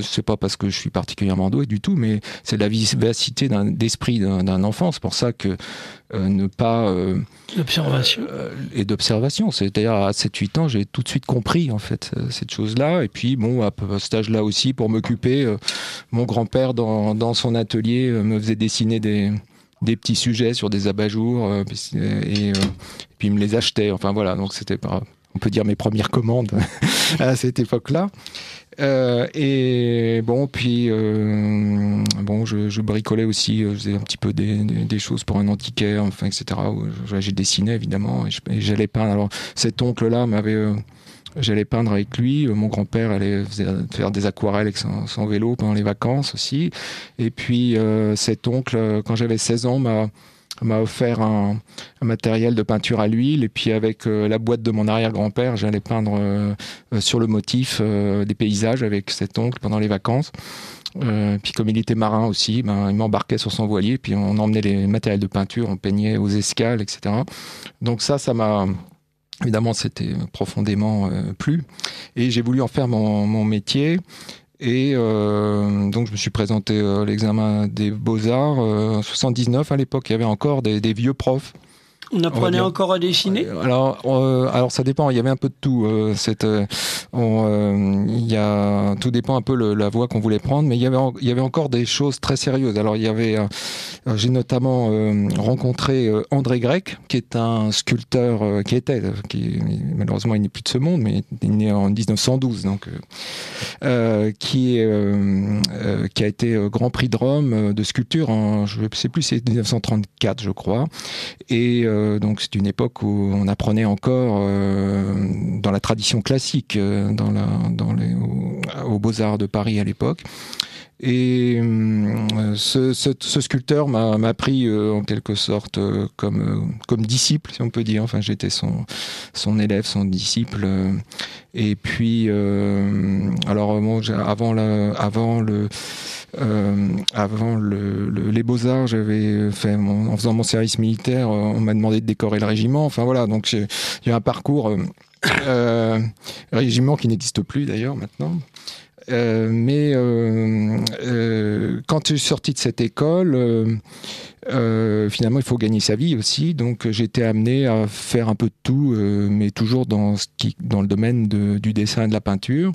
c'est pas parce que je suis particulièrement doué du tout, mais c'est la vivacité d'esprit d'un enfant. C'est pour ça que ne pas... L'observation. Et d'observation. C'est-à-dire, à 7-8 ans, j'ai tout de suite compris, en fait, cette chose-là. Et puis, bon, à cet âge-là aussi, pour m'occuper, mon grand-père, dans son atelier, me faisait dessiner des petits sujets sur des abat-jours, et puis il me les achetait. Enfin, voilà. Donc, c'était, on peut dire, mes premières commandes à cette époque-là. Et bon, puis je bricolais aussi, je faisais un petit peu des choses pour un antiquaire, enfin, etc. J'ai dessiné évidemment, et j'allais peindre. Alors cet oncle-là j'allais peindre avec lui. Mon grand-père allait faire des aquarelles avec son vélo pendant les vacances aussi. Et puis cet oncle, quand j'avais 16 ans, m'a offert un matériel de peinture à l'huile, et puis avec la boîte de mon arrière-grand-père, j'allais peindre sur le motif des paysages avec cet oncle pendant les vacances. Puis comme il était marin aussi, il m'embarquait sur son voilier, puis on emmenait les matériels de peinture, on peignait aux escales, etc. Donc ça m'a... Évidemment, c'était profondément plu, et j'ai voulu en faire mon métier. Et donc je me suis présenté à l'examen des Beaux-Arts en 79. À l'époque, il y avait encore des vieux profs. On apprenait encore à dessiner ? Alors ça dépend, il y avait un peu de tout. Tout dépend un peu la voie qu'on voulait prendre, mais il y avait encore des choses très sérieuses. Alors j'ai notamment rencontré André Grec, qui est un sculpteur, malheureusement il n'est plus de ce monde, mais il est né en 1912, donc qui a été Grand Prix de Rome de sculpture je ne sais plus, c'est 1934 je crois, et donc c'est une époque où on apprenait encore dans la tradition classique, aux Beaux-Arts de Paris à l'époque. Et ce sculpteur m'a pris en quelque sorte comme disciple, si on peut dire. Enfin, j'étais son élève, son disciple. Et puis, avant les Beaux-Arts, j'avais fait en faisant mon service militaire, on m'a demandé de décorer le régiment. Enfin voilà, donc il y a un parcours régiment qui n'existe plus d'ailleurs maintenant. Mais quand je suis sorti de cette école, finalement, il faut gagner sa vie aussi. Donc, j'ai été amené à faire un peu de tout, mais toujours dans le domaine du dessin et de la peinture.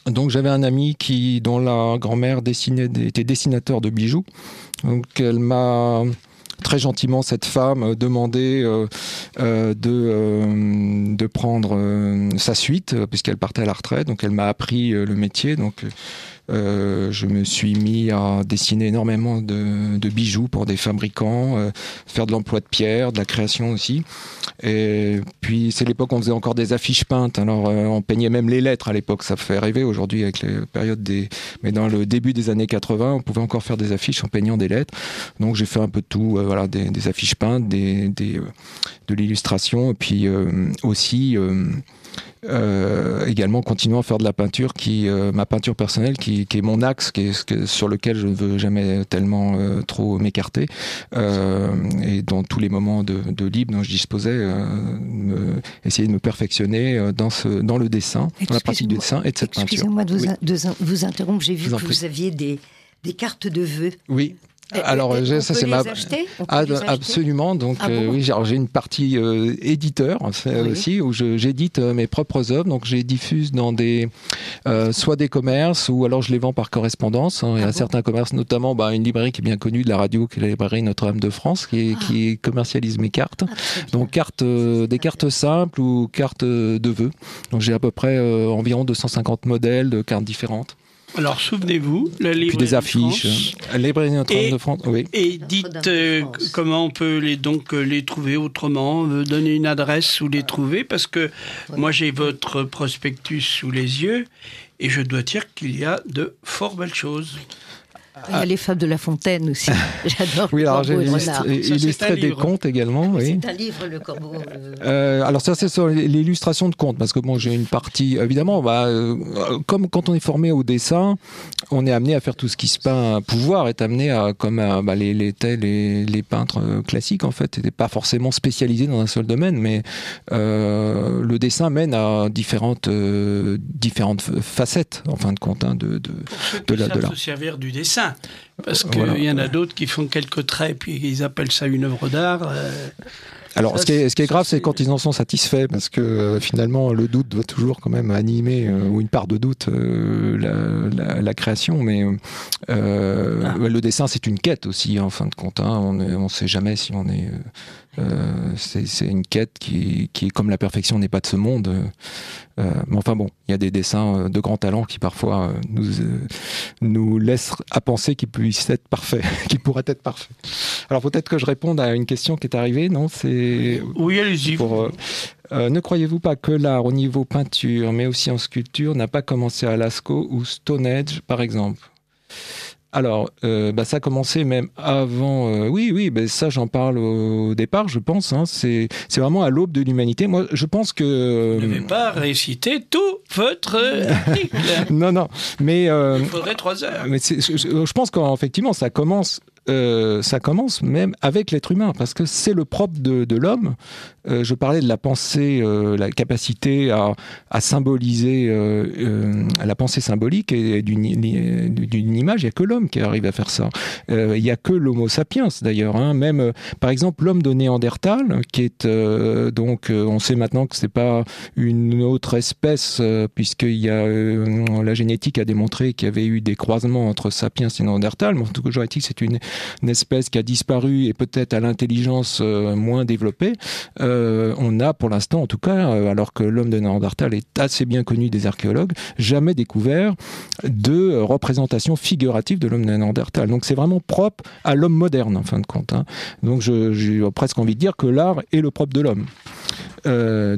Donc, j'avais un ami dont la grand-mère était dessinateur de bijoux. Donc, elle m'a... Très gentiment, cette femme demandait de prendre sa suite, puisqu'elle partait à la retraite. Donc, elle m'a appris le métier. Donc, je me suis mis à dessiner énormément de bijoux pour des fabricants, faire de l'emploi de pierre, de la création aussi. Et puis, c'est l'époque où on faisait encore des affiches peintes. Alors, on peignait même les lettres à l'époque. Ça fait rêver aujourd'hui avec les périodes mais dans le début des années 80, on pouvait encore faire des affiches en peignant des lettres. Donc, j'ai fait un peu de tout. Voilà, des affiches peintes, de l'illustration, et puis aussi... également continuant à faire de la peinture, ma peinture personnelle, qui est mon axe, sur lequel je ne veux jamais tellement trop m'écarter, et dans tous les moments de libre dont je disposais, essayer de me perfectionner dans le dessin, dans la pratique du dessin et de cette peinture. Excusez-moi de vous interrompre, j'ai vu que vous aviez des cartes de vœux. Oui. Alors, ça c'est ma. Absolument. Donc, oui, j'ai une partie éditeur aussi, où j'édite mes propres œuvres. Donc, je les diffuse dans soit des commerces, ou alors je les vends par correspondance. Il y a certains commerces, notamment une librairie qui est bien connue de la radio, qui est la librairie Notre-Dame de France, qui commercialise mes cartes. Donc, des cartes simples ou cartes de vœux. Donc, j'ai à peu près environ 250 modèles de cartes différentes. Alors, souvenez-vous, la librairie puis des affiches, la librairie Notre-Dame de France, oui. Et dites comment on peut les trouver autrement, donner une adresse où les trouver, parce que moi j'ai votre prospectus sous les yeux et je dois dire qu'il y a de fort belles choses. Il y a les fables de La Fontaine aussi. J'adore. Oui, alors j'ai illustré des contes également. Oui. C'est un livre, le corbeau. Alors ça, c'est sur l'illustration de contes, parce que bon, j'ai une partie, évidemment, comme quand on est formé au dessin, on est amené à faire tout ce qui se peint. Pouvoir est amené à, comme les peintres classiques, en fait, n'étaient pas forcément spécialisés dans un seul domaine, mais le dessin mène à différentes facettes, en fin de compte, de l'art. Se servir du dessin, parce qu'il y en a d'autres qui font quelques traits puis ils appellent ça une œuvre d'art. Alors, ce qui est grave, c'est quand ils en sont satisfaits, parce que finalement, le doute doit toujours quand même animer, ou une part de doute, la création. Mais le dessin, c'est une quête aussi, en fin de compte. On ne sait jamais si on est... c'est une quête qui est comme la perfection n'est pas de ce monde. Mais enfin bon, il y a des dessins de grands talents qui parfois nous laissent à penser qu'ils puissent être parfaits, qu'ils pourraient être parfaits. Alors peut-être que je réponde à une question qui est arrivée, non ? Oui, allez-y. Ne croyez-vous pas que l'art au niveau peinture, mais aussi en sculpture, n'a pas commencé à Lascaux ou Stonehenge, par exemple ? Alors, ça a commencé même avant... oui, ça j'en parle au départ, je pense. C'est vraiment à l'aube de l'humanité. Moi, je pense que... Vous n'avez pas récité tout votre article. Non, mais... il faudrait 3 heures. Mais je pense qu'effectivement, ça commence même avec l'être humain, parce que c'est le propre de l'homme. Je parlais de la pensée, la capacité à symboliser, la pensée symbolique et d'une image. Il n'y a que l'homme qui arrive à faire ça. Il n'y a que l'homo sapiens, d'ailleurs. Même, par exemple, l'homme de Néandertal, qui est donc, on sait maintenant que c'est pas une autre espèce, puisqu'il y a la génétique a démontré qu'il y avait eu des croisements entre sapiens et Néandertal. Mais toujours est-il que c'est une espèce qui a disparu et peut-être à l'intelligence moins développée. On a pour l'instant, en tout cas, alors que l'homme de Néandertal est assez bien connu des archéologues, jamais découvert de représentation figurative de l'homme de Néandertal. Donc c'est vraiment propre à l'homme moderne, en fin de compte. Donc j'ai presque envie de dire que l'art est le propre de l'homme.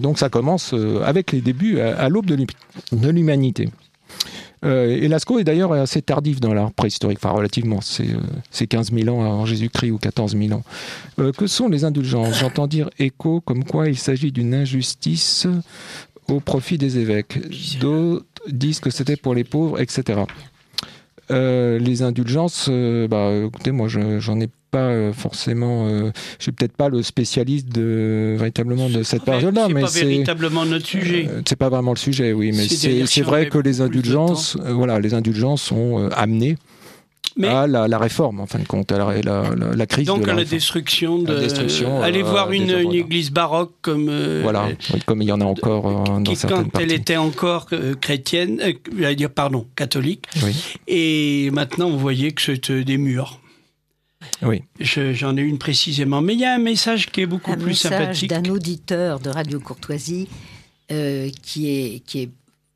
Donc ça commence avec les débuts à l'aube de l'humanité. Et Lascaux est d'ailleurs assez tardif dans l'art préhistorique, enfin relativement, c'est 15 000 ans avant Jésus-Christ ou 14 000 ans. Que sont les indulgences ? J'entends dire écho comme quoi il s'agit d'une injustice au profit des évêques. D'autres disent que c'était pour les pauvres, etc. Les indulgences, écoutez, moi j'en ai pas forcément, je suis peut-être pas le spécialiste véritablement de cette période-là, mais c'est pas véritablement notre sujet. C'est pas vraiment le sujet, oui, mais c'est vrai que les indulgences, les indulgences sont amenées à la réforme, en fin de compte, à la crise. Donc de à la destruction. Allez voir une église baroque comme. Comme il y en a encore dans certaines parties. Quand elle était encore chrétienne, catholique. Oui. Et maintenant, vous voyez que c'est des murs. Oui. J'en ai une précisément. Mais il y a un message qui est beaucoup plus sympathique. Un message d'un auditeur de Radio Courtoisie qui est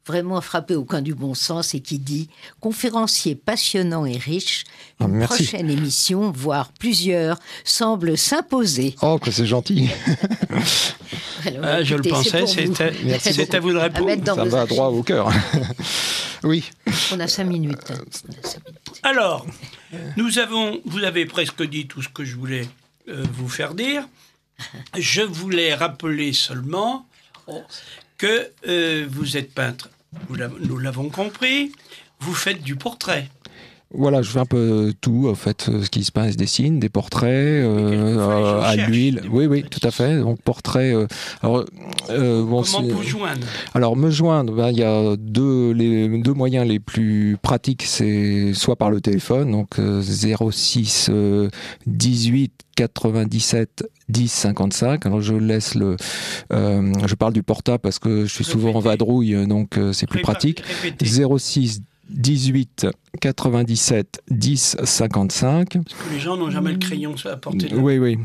vraiment frappé au coin du bon sens et qui dit « Conférencier passionnant et riche, une prochaine émission, voire plusieurs, semble s'imposer. » Oh, que c'est gentil. Alors, je le pensais, c'est à vous de répondre. Ça va droit au cœur. Oui. On a 5 minutes. Alors, vous avez presque dit tout ce que je voulais vous faire dire. Je voulais rappeler seulement que vous êtes peintre, nous l'avons compris, vous faites du portrait. Voilà, je fais un peu tout, en fait, ce qui se passe, dessine, des portraits à l'huile. Oui, tout à fait. Donc, portrait. Comment vous joindre ? Alors, me joindre, il y a les deux moyens les plus pratiques, c'est soit par le téléphone, donc 06 18 97 10 55. Alors je laisse je parle du portable parce que je suis souvent en vadrouille, donc c'est plus pratique. 06 18 97 10 55. Parce que les gens n'ont jamais le crayon à portée de... Oui.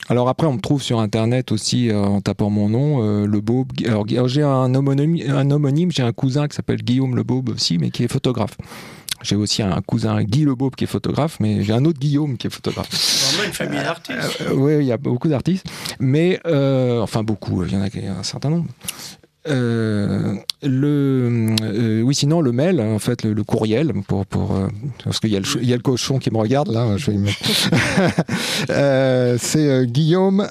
Alors après, on me trouve sur Internet aussi en tapant mon nom, Le Baube. Alors j'ai un homonyme, j'ai un cousin qui s'appelle Guillaume Le Baube aussi, mais qui est photographe. J'ai aussi un cousin, Guy Le Baube, qui est photographe, mais j'ai un autre Guillaume qui est photographe. C'est vraiment une famille d'artistes. Oui, il y a beaucoup d'artistes, mais beaucoup, il y en a un certain nombre. Oui, sinon le mail, en fait, le courriel, parce qu'il y a le cochon qui me regarde là. C'est Guillaume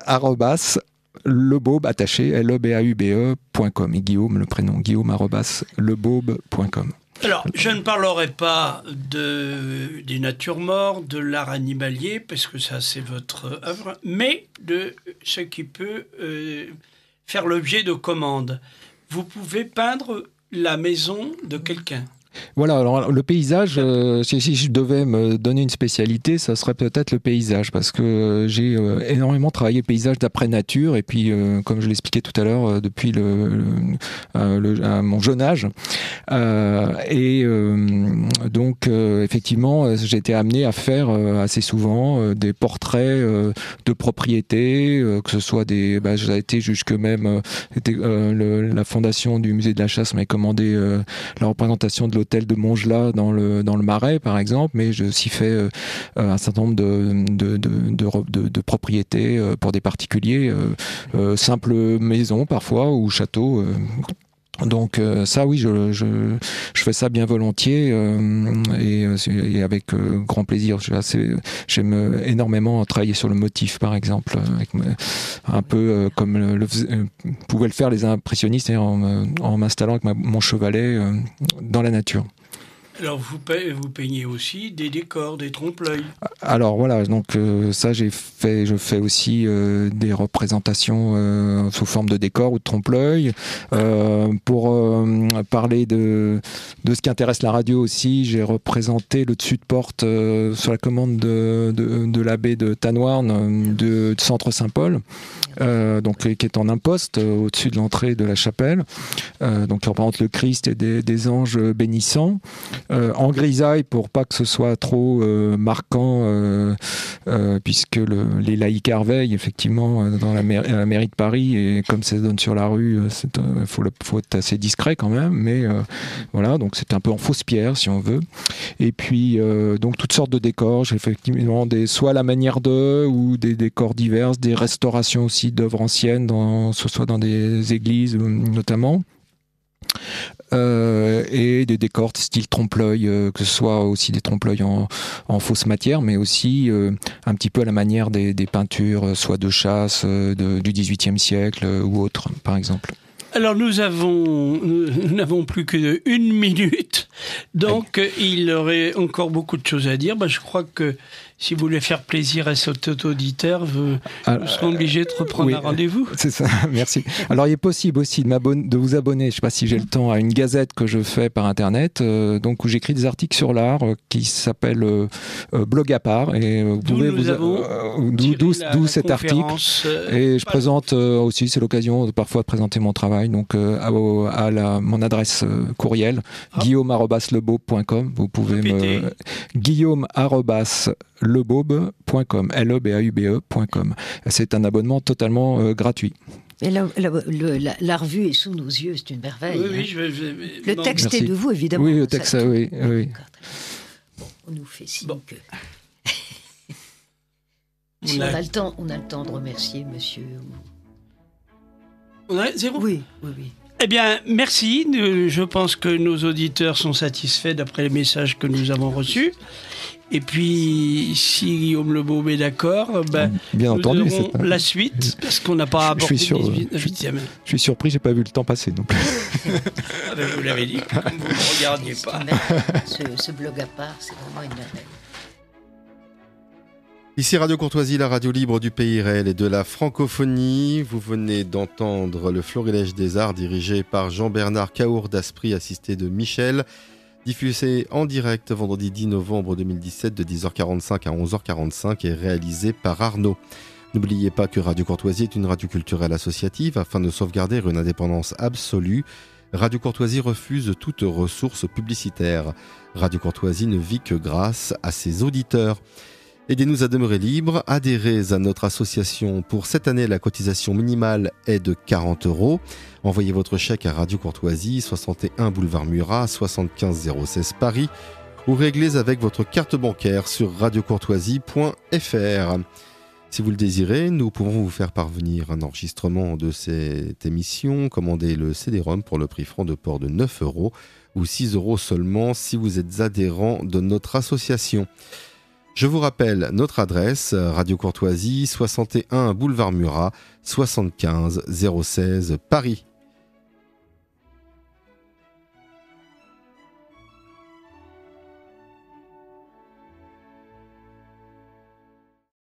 @lebaube attaché lebaube.com et Guillaume le prénom guillaume@lebaube.com. Alors, je ne parlerai pas des natures mortes, de l'art animalier, parce que ça, c'est votre œuvre, mais de ce qui peut faire l'objet de commandes. Vous pouvez peindre la maison de quelqu'un. Voilà, alors le paysage, si je devais me donner une spécialité, ça serait peut-être le paysage, parce que j'ai énormément travaillé le paysage d'après nature, et puis comme je l'expliquais tout à l'heure, depuis mon jeune âge. Donc effectivement, j'ai été amené à faire assez souvent des portraits de propriétés, que ce soit j'ai été jusque même, la fondation du musée de la chasse m'avait commandé la représentation de l'hôtel de Montgelat dans le Marais, par exemple, mais j'ai aussi fait un certain nombre de propriétés pour des particuliers, simples maisons parfois, ou châteaux. Donc ça, oui, je fais ça bien volontiers et avec grand plaisir. J'aime énormément travailler sur le motif, par exemple, un peu comme pouvaient le faire les impressionnistes, en m'installant avec mon chevalet dans la nature. Alors vous peignez aussi des décors, des trompe-l'œil. Alors voilà, donc ça je fais aussi des représentations sous forme de décors ou de trompe-l'œil. Pour parler de ce qui intéresse la radio aussi, j'ai représenté le dessus de porte sur la commande de l'abbé de Tanoirne de Centre Saint-Paul. Donc qui est en imposte au-dessus de l'entrée de la chapelle, donc qui représente le Christ et des anges bénissants, en grisaille pour pas que ce soit trop marquant, puisque les laïcs veillent effectivement dans la mairie de Paris, et comme ça se donne sur la rue, faut être assez discret quand même, mais voilà, donc c'est un peu en fausse pierre si on veut. Et puis donc toutes sortes de décors, j'ai effectivement soit à la manière d'eux, ou des décors divers, des restaurations aussi d'œuvres anciennes, ce soit dans des églises notamment, et des décors style trompe-l'œil, que ce soit aussi des trompe-l'œil en fausse matière, mais aussi un petit peu à la manière des peintures, soit de chasse du XVIIIe siècle ou autre, par exemple. Alors nous n'avons plus que 1 minute, donc il y aurait encore beaucoup de choses à dire. Je crois que si vous voulez faire plaisir à cet auditeur, vous serez obligé de reprendre un rendez-vous. C'est ça, merci. Alors il est possible aussi de vous abonner, je ne sais pas si j'ai le temps, à une gazette que je fais par internet, donc où j'écris des articles sur l'art, qui s'appelle Blog à part, et vous pouvez d'où cet article, et je présente aussi, c'est l'occasion parfois de présenter mon travail, donc mon adresse courriel, guillaume@lebaube.com. Vous pouvez guillaume@lebaube.com, lebaube.com. C'est un abonnement totalement gratuit. Et la revue est sous nos yeux, c'est une merveille. Oui, le texte Merci. est de vous, évidemment. Oui, le texte, oui. Bon, on nous fait signe que... Si on a le temps de remercier monsieur. On a 0 ? Oui. Eh bien, merci. Je pense que nos auditeurs sont satisfaits d'après les messages que nous avons reçus. Et puis, si Guillaume Lebaube est d'accord, bien entendu, aurons la suite, parce qu'on n'a pas abordé le 18e. Je suis surpris, j'ai pas vu le temps passer non plus. Vous l'avez dit, comme vous ne regardiez pas. Ce blog à part, c'est vraiment une merveille. Ici Radio Courtoisie, la radio libre du pays réel et de la francophonie. Vous venez d'entendre le Florilège des Arts dirigé par Jean-Bernard Cahour-Daspry, assisté de Michel, diffusé en direct vendredi 10 novembre 2017 de 10h45 à 11h45 et réalisé par Arnaud. N'oubliez pas que Radio Courtoisie est une radio culturelle associative. Afin de sauvegarder une indépendance absolue, Radio Courtoisie refuse toute ressource publicitaire. Radio Courtoisie ne vit que grâce à ses auditeurs. Aidez-nous à demeurer libres, adhérez à notre association. Pour cette année, la cotisation minimale est de 40 €. Envoyez votre chèque à Radio Courtoisie, 61 boulevard Murat, 75 016 Paris, ou réglez avec votre carte bancaire sur radiocourtoisie.fr. Si vous le désirez, nous pouvons vous faire parvenir un enregistrement de cette émission. Commandez le CD-ROM pour le prix franc de port de 9 € ou 6 € seulement si vous êtes adhérent de notre association. Je vous rappelle notre adresse, Radio Courtoisie, 61 boulevard Murat, 75 016 Paris.